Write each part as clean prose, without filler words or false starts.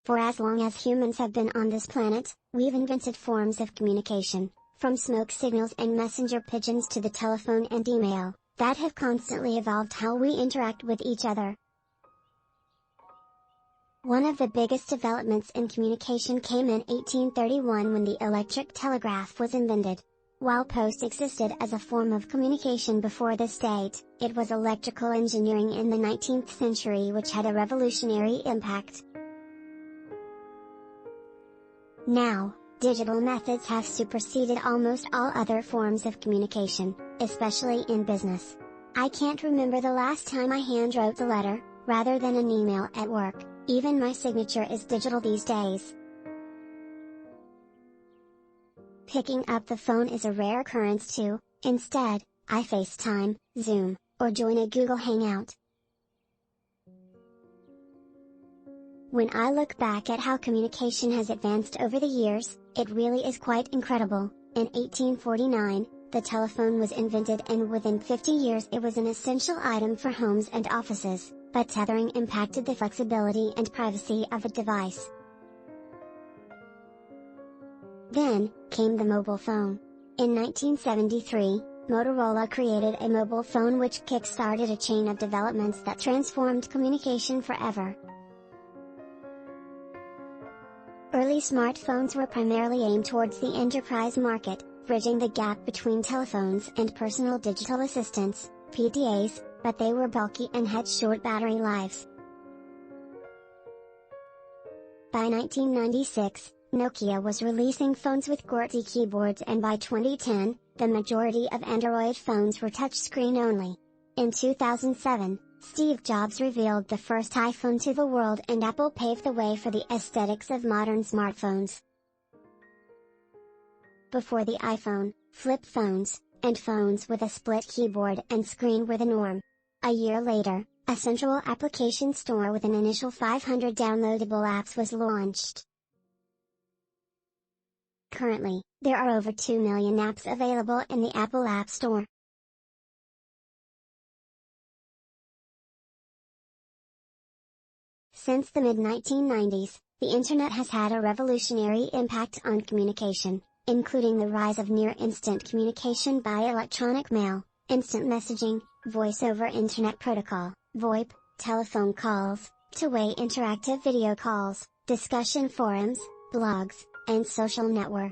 For as long as humans have been on this planet, we've invented forms of communication, from smoke signals and messenger pigeons to the telephone and email, that have constantly evolved how we interact with each other. One of the biggest developments in communication came in 1831 when the electric telegraph was invented. While post existed as a form of communication before this date, it was electrical engineering in the 19th century which had a revolutionary impact. Now, digital methods have superseded almost all other forms of communication, especially in business. I can't remember the last time I handwrote a letter, rather than an email at work. Even my signature is digital these days. Picking up the phone is a rare occurrence too. Instead, I FaceTime, Zoom, or join a Google Hangout. When I look back at how communication has advanced over the years, it really is quite incredible. In 1849, the telephone was invented and within 50 years it was an essential item for homes and offices. But tethering impacted the flexibility and privacy of the device. Then, came the mobile phone. In 1973, Motorola created a mobile phone which kick-started a chain of developments that transformed communication forever. Early smartphones were primarily aimed towards the enterprise market, bridging the gap between telephones and personal digital assistants, PDAs, but they were bulky and had short battery lives. By 1996, Nokia was releasing phones with QWERTY keyboards, and by 2010, the majority of Android phones were touchscreen only. In 2007, Steve Jobs revealed the first iPhone to the world and Apple paved the way for the aesthetics of modern smartphones. Before the iPhone, flip phones, and phones with a split keyboard and screen were the norm. A year later, a central application store with an initial 500 downloadable apps was launched. Currently, there are over 2 million apps available in the Apple App Store. Since the mid-1990s, the Internet has had a revolutionary impact on communication, including the rise of near-instant communication by electronic mail, instant messaging, Voice-over Internet Protocol, VoIP, telephone calls, two-way interactive video calls, discussion forums, blogs, and social network.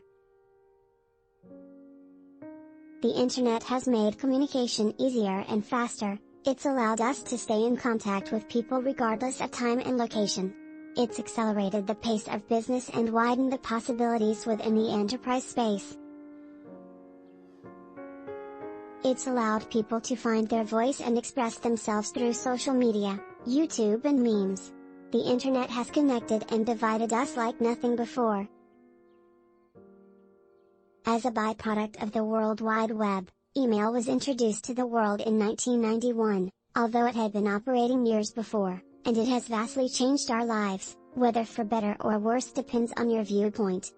The Internet has made communication easier and faster. It's allowed us to stay in contact with people regardless of time and location. It's accelerated the pace of business and widened the possibilities within the enterprise space. It's allowed people to find their voice and express themselves through social media, YouTube and memes. The Internet has connected and divided us like nothing before. As a byproduct of the World Wide Web, email was introduced to the world in 1991, although it had been operating years before, and it has vastly changed our lives, whether for better or worse depends on your viewpoint.